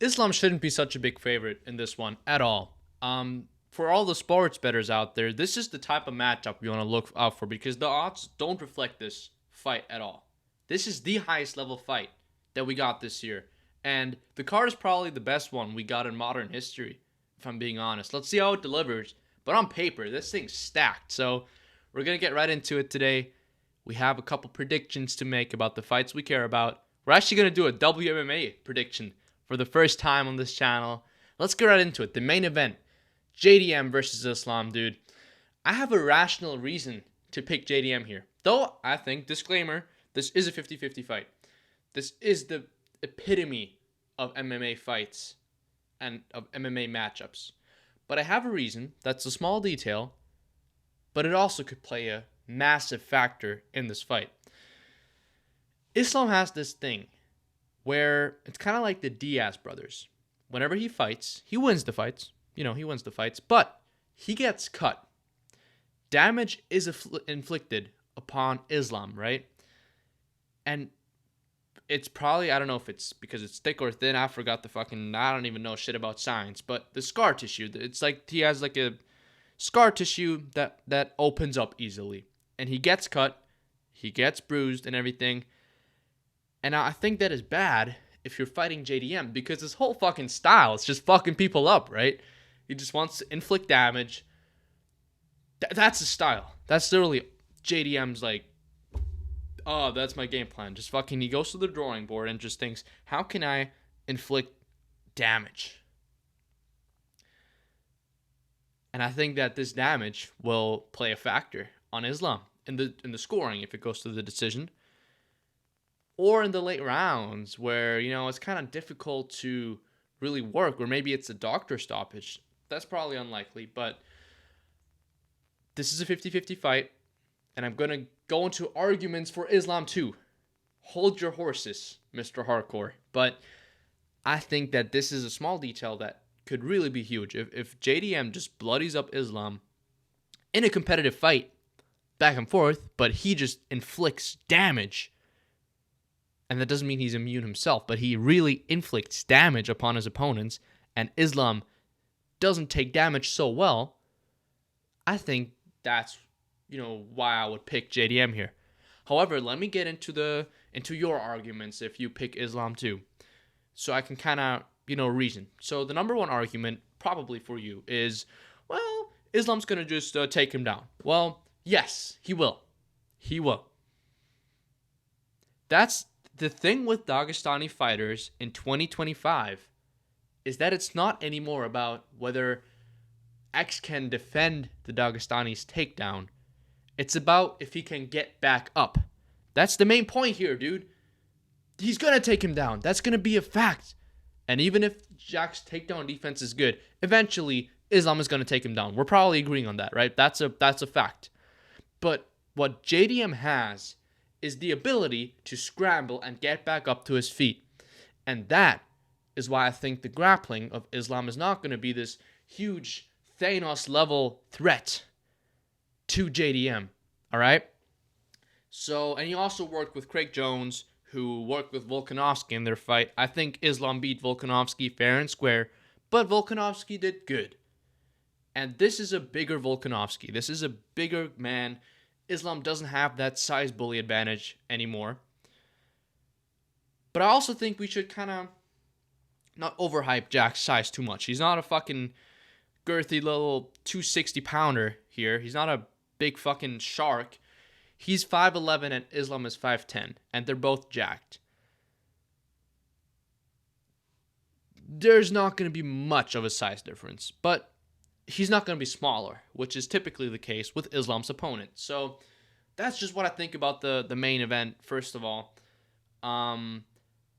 Islam shouldn't be such a big favorite in this one at all. For all the sports bettors out there, this is the type of matchup you want to look out for because the odds don't reflect this fight at all. This is the highest level fight that we got this year. And the card is probably the best one we got in modern history, if I'm being honest. Let's see how it delivers. But on paper, this thing's stacked. So we're going to get right into it today. We have a couple predictions to make about the fights we care about. We're actually going to do a WMMA prediction for the first time on this channel. Let's get right into it. The main event, JDM versus Islam, dude. I have a rational reason to pick JDM here. Though, I think, disclaimer, this is a 50-50 fight. This is the epitome of MMA fights and of MMA matchups. But I have a reason that's a small detail, but it also could play a massive factor in this fight. Islam has this thing where it's kind of like the Diaz brothers. Whenever he fights, he wins the fights. He wins the fights, but he gets cut. Damage is inflicted upon Islam, right? And it's probably, I don't know if it's because it's thick or thin. I don't even know shit about science, but the scar tissue, it's like he has like a scar tissue that opens up easily. And he gets cut, he gets bruised and everything. And I think that is bad if you're fighting JDM because his whole fucking style is just fucking people up, right? He just wants to inflict damage. That's his style. That's literally JDM's like, oh, that's my game plan. Just fucking, he goes to the drawing board and just thinks, how can I inflict damage? And I think that this damage will play a factor on Islam in the scoring if it goes to the decision. Or in the late rounds where, it's kind of difficult to really work, or maybe it's a doctor stoppage. That's probably unlikely, but this is a 50-50 fight, and I'm going to go into arguments for Islam too. Hold your horses, Mr. Hardcore. But I think that this is a small detail that could really be huge. If JDM just bloodies up Islam in a competitive fight, back and forth, but he just inflicts damage, and that doesn't mean he's immune himself, but he really inflicts damage upon his opponents, and Islam doesn't take damage so well, I think that's, why I would pick JDM here. However, let me get into your arguments if you pick Islam too, so I can kind of, reason. So the number one argument probably for you is, well, Islam's going to just take him down. Well, yes, he will. He will. That's the thing with Dagestani fighters in 2025 is that it's not anymore about whether X can defend the Dagestani's takedown. It's about if he can get back up. That's the main point here, dude. He's going to take him down. That's going to be a fact. And even if Jack's takedown defense is good, eventually Islam is going to take him down. We're probably agreeing on that, right? That's a fact. But what JDM has is the ability to scramble and get back up to his feet. And that is why I think the grappling of Islam is not going to be this huge Thanos-level threat to JDM. All right? So, and he also worked with Craig Jones, who worked with Volkanovski in their fight. I think Islam beat Volkanovski fair and square, but Volkanovski did good. And this is a bigger Volkanovski. This is a bigger man. Islam doesn't have that size bully advantage anymore. But I also think we should kind of not overhype Jack's size too much. He's not a fucking girthy little 260 pounder here. He's not a big fucking shark. He's 5'11 and Islam is 5'10. And they're both jacked. There's not going to be much of a size difference. But he's not going to be smaller, which is typically the case with Islam's opponent. So that's just what I think about the main event, first of all. And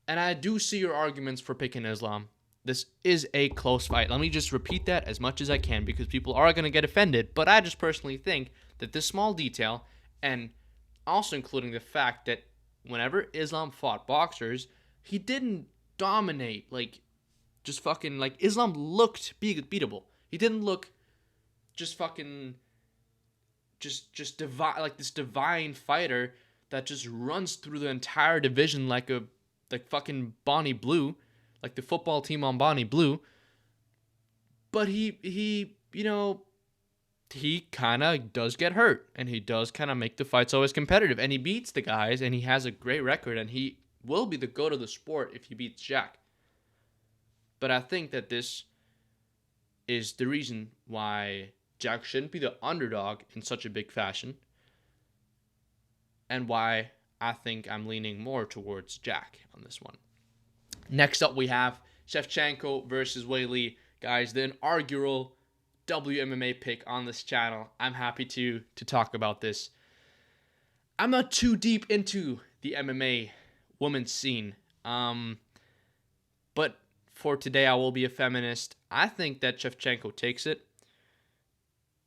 I do see your arguments for picking Islam. This is a close fight. Let me just repeat that as much as I can because people are going to get offended. But I just personally think that this small detail, and also including the fact that whenever Islam fought boxers, he didn't dominate. Just fucking, Islam looked beatable. He didn't look just fucking, just divine, like this divine fighter that just runs through the entire division like fucking Bonnie Blue. like the football team on Bonnie Blue. But he kind of does get hurt, and he does kind of make the fights always competitive, and he beats the guys, and he has a great record, and he will be the GOAT of the sport if he beats Jack. But I think that this is the reason why Jack shouldn't be the underdog in such a big fashion, and why I think I'm leaning more towards Jack on this one. Next up, we have Shevchenko versus Weili. Guys, the inaugural WMMA pick on this channel. I'm happy to talk about this. I'm not too deep into the MMA women's scene, but for today, I will be a feminist. I think that Shevchenko takes it,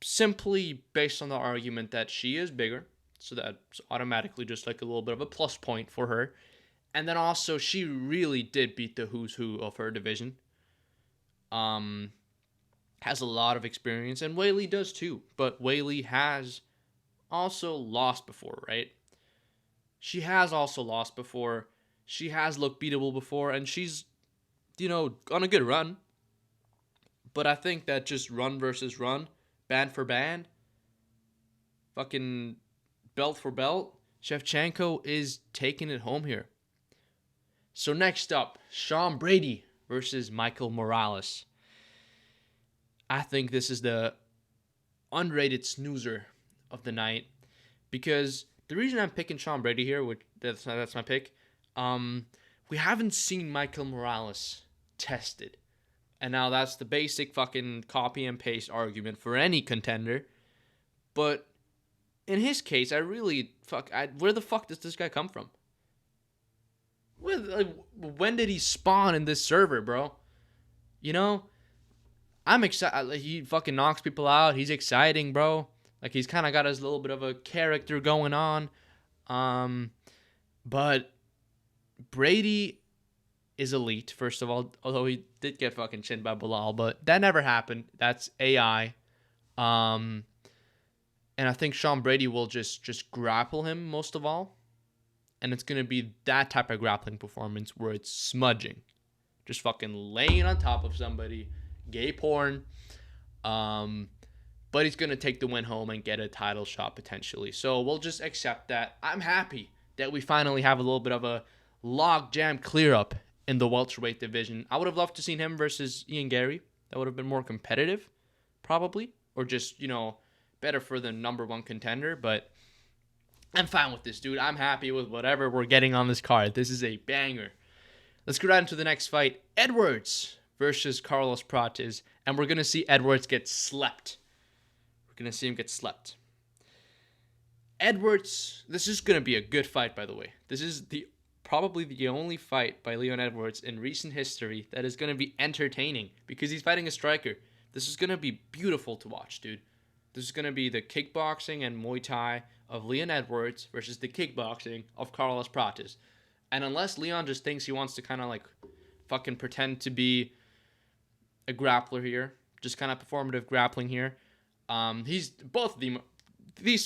simply based on the argument that she is bigger, so that's automatically just like a little bit of a plus point for her. And then also, she really did beat the who's who of her division. Has a lot of experience, and Weili does too. But Weili has also lost before, right? She has also lost before. She has looked beatable before, and she's, on a good run. But I think that just run versus run, band for band, fucking belt for belt, Shevchenko is taking it home here. So next up, Sean Brady versus Michael Morales. I think this is the underrated snoozer of the night, because the reason I'm picking Sean Brady here, which that's my pick, we haven't seen Michael Morales tested. And now that's the basic fucking copy and paste argument for any contender. But in his case, where the fuck does this guy come from? When did he spawn in this server, bro? I'm excited. He fucking knocks people out. He's exciting, bro. Like, he's kind of got his little bit of a character going on. But Brady is elite, first of all, although he did get fucking chinned by Bilal, but that never happened. That's AI. And I think Sean Brady will just grapple him most of all. And it's going to be that type of grappling performance where it's smudging. Just fucking laying on top of somebody. Gay porn. But he's going to take the win home and get a title shot potentially. So we'll just accept that. I'm happy that we finally have a little bit of a logjam clear up in the welterweight division. I would have loved to seen him versus Ian Gary. That would have been more competitive, probably. Or just, better for the number one contender. But I'm fine with this, dude. I'm happy with whatever we're getting on this card. This is a banger. Let's go right into the next fight. Edwards versus Carlos Prates. And we're going to see Edwards get slept. We're going to see him get slept. Edwards, this is going to be a good fight, by the way. This is probably the only fight by Leon Edwards in recent history that is going to be entertaining because he's fighting a striker. This is going to be beautiful to watch, dude. This is going to be the kickboxing and Muay Thai of Leon Edwards versus the kickboxing of Carlos Prates. And unless Leon just thinks he wants to kind of like fucking pretend to be a grappler here, just kind of performative grappling here, these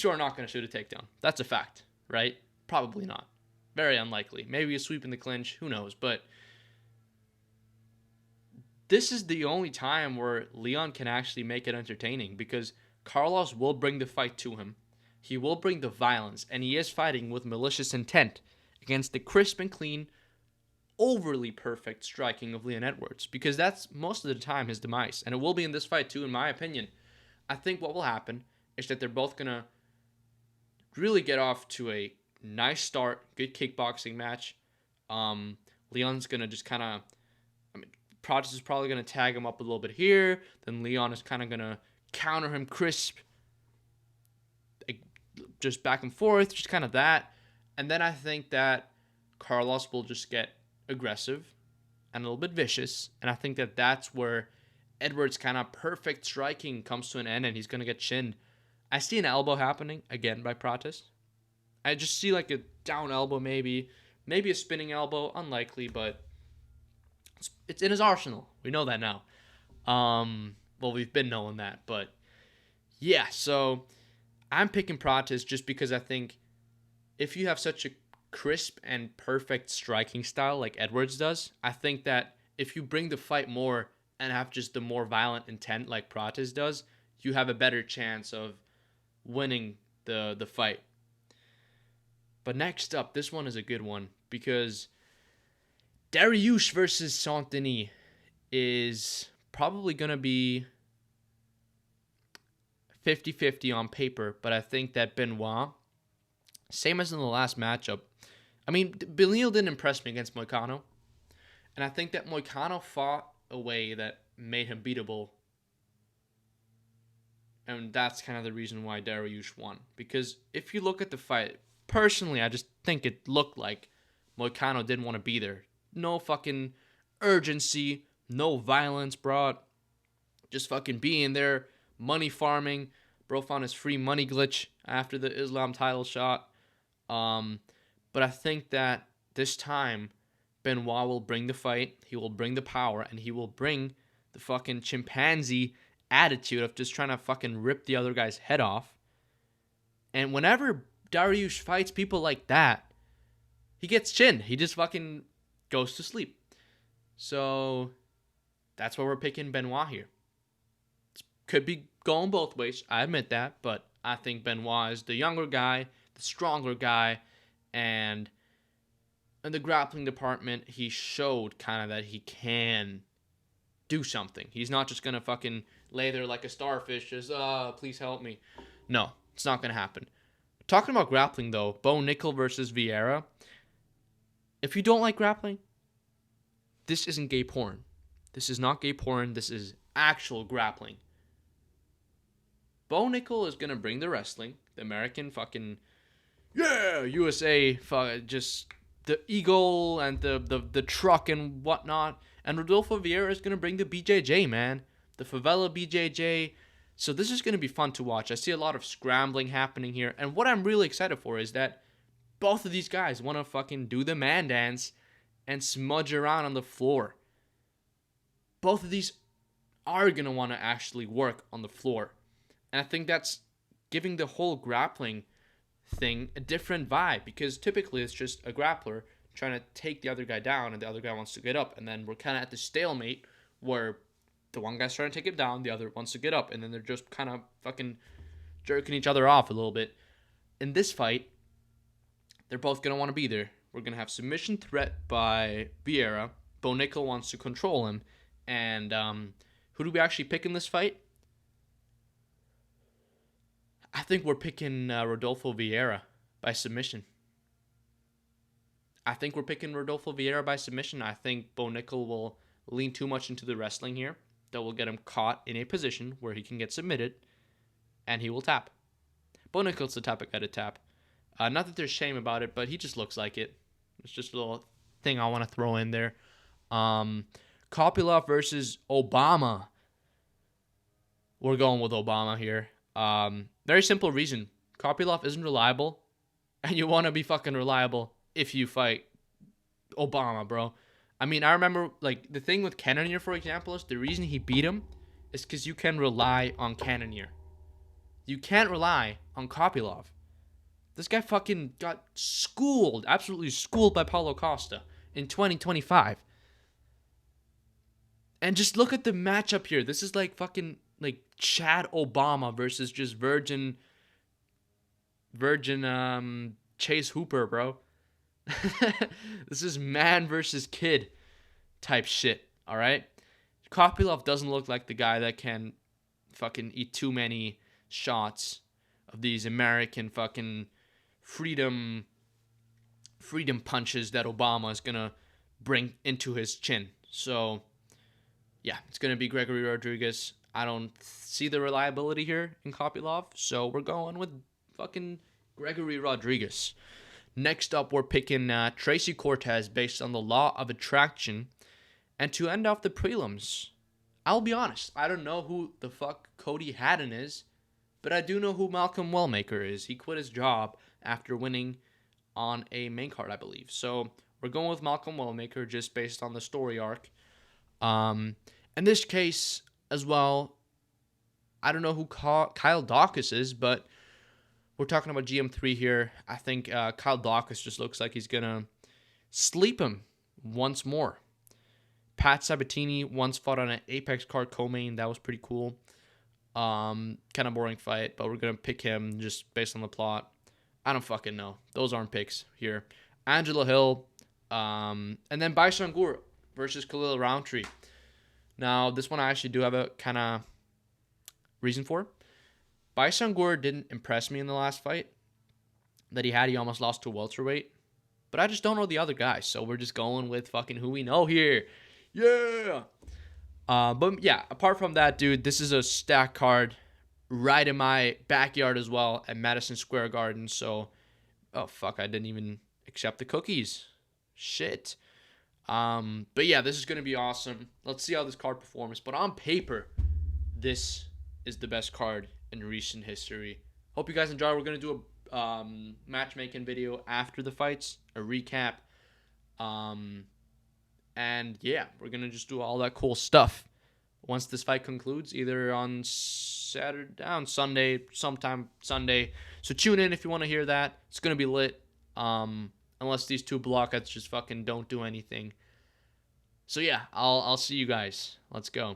two are not going to shoot a takedown. That's a fact, right? Probably not. Very unlikely. Maybe a sweep in the clinch. Who knows? But this is the only time where Leon can actually make it entertaining because Carlos will bring the fight to him. He will bring the violence, and he is fighting with malicious intent against the crisp and clean, overly perfect striking of Leon Edwards because that's most of the time his demise. And it will be in this fight too, in my opinion. I think what will happen is that they're both going to really get off to a nice start, good kickboxing match. Leon's going to just kind of, Prates is probably going to tag him up a little bit here. Then Leon is kind of going to counter him crisp, just back and forth, just kind of that. And then I think that Carlos will just get aggressive and a little bit vicious. And I think that that's where Edwards' kind of perfect striking comes to an end and he's going to get chinned. I see an elbow happening again by Prates. I just see like a down elbow maybe a spinning elbow, unlikely, but it's in his arsenal. We know that now. Well, we've been knowing that, but yeah, so I'm picking Prates just because I think if you have such a crisp and perfect striking style like Edwards does, I think that if you bring the fight more and have just the more violent intent like Prates does, you have a better chance of winning the fight. But next up, this one is a good one because Dariush versus Saint-Denis is probably going to be 50-50 on paper, but I think that Benoit, same as in the last matchup, I mean, Beneil didn't impress me against Moicano, and I think that Moicano fought a way that made him beatable, and that's kind of the reason why Dariush won. Because if you look at the fight, personally, I just think it looked like Moicano didn't want to be there. No fucking urgency, no violence brought, just fucking being there, money farming. Bro found his free money glitch after the Islam title shot. But I think that this time, Benoit will bring the fight, he will bring the power, and he will bring the fucking chimpanzee attitude of just trying to fucking rip the other guy's head off. And whenever Dariush fights people like that, he gets chinned. He just fucking goes to sleep. So that's why we're picking Benoit here. Could be going both ways, I admit that, but I think Benoit is the younger guy, the stronger guy, and in the grappling department, he showed kind of that he can do something. He's not just going to fucking lay there like a starfish, just, please help me. No, it's not going to happen. Talking about grappling, though, Nickal versus Vieira. If you don't like grappling, this isn't gay porn. This is not gay porn. This is actual grappling. Nickal is going to bring the wrestling, the American fucking, yeah, USA, just the eagle and the truck and whatnot. And Rodolfo Vieira is going to bring the BJJ, man. The favela BJJ. So this is going to be fun to watch. I see a lot of scrambling happening here. And what I'm really excited for is that both of these guys want to fucking do the man dance and smudge around on the floor. Both of these are going to want to actually work on the floor. And I think that's giving the whole grappling thing a different vibe, because typically it's just a grappler trying to take the other guy down and the other guy wants to get up, and then we're kind of at the stalemate where the one guy's trying to take him down, the other wants to get up, and then they're just kind of fucking jerking each other off a little bit. In this fight, they're both going to want to be there. We're going to have submission threat by Vieira. Nickal wants to control him. And who do we actually pick in this fight? I think we're picking Rodolfo Vieira by submission. I think Nickal will lean too much into the wrestling here. That will get him caught in a position where he can get submitted, and he will tap. Nickal's the type of guy to tap. Not that there's shame about it, but he just looks like it. It's just a little thing I want to throw in there. Kopylov versus Obama. We're going with Obama here. Very simple reason. Kopylov isn't reliable, and you want to be fucking reliable if you fight Obama, bro. I mean, I remember, like, the thing with Cannonier, for example, is the reason he beat him is because you can rely on Cannonier. You can't rely on Kopylov. This guy fucking got schooled, absolutely schooled by Paulo Costa in 2025. And just look at the matchup here. This is like fucking, like, Chad Obama versus just virgin Chase Hooper, bro. This is man versus kid type shit, all right? Kopylov doesn't look like the guy that can fucking eat too many shots of these American fucking freedom punches that Obama is going to bring into his chin. So, yeah, it's going to be Gregory Rodrigues. I don't see the reliability here in Kopylov, so we're going with fucking Gregory Rodrigues. Next up, we're picking Tracy Cortez based on the law of attraction. And to end off the prelims, I'll be honest, I don't know who the fuck Cody Haddon is, but I do know who Malcolm Wellmaker is. He quit his job after winning on a main card, I believe. So we're going with Malcolm Wellmaker just based on the story arc. In this case as well, I don't know who Kyle Dawkins is, but we're talking about GM3 here. I think Kyle Dawkins just looks like he's going to sleep him once more. Pat Sabatini once fought on an Apex card co-main. That was pretty cool. Kind of boring fight, but we're going to pick him just based on the plot. I don't fucking know. Those aren't picks here. Angela Hill, and then Baishangur versus Khalil Roundtree. Now, this one I actually do have a kind of reason for. Baishangur didn't impress me in the last fight that he had. He almost lost to welterweight. But I just don't know the other guys, so we're just going with fucking who we know here. Yeah! But yeah, apart from that, dude, this is a stack card right in my backyard as well at Madison Square Garden. So, oh, fuck, I didn't even accept the cookies. Shit. But yeah, this is going to be awesome. Let's see how this card performs. But on paper, this is the best card in recent history. Hope you guys enjoy. We're going to do a matchmaking video after the fights, a recap. And yeah, we're going to just do all that cool stuff once this fight concludes, either on Saturday, on Sunday, sometime Sunday. So tune in if you want to hear that. It's going to be lit. Unless these two blockouts just fucking don't do anything. So yeah, I'll see you guys. Let's go.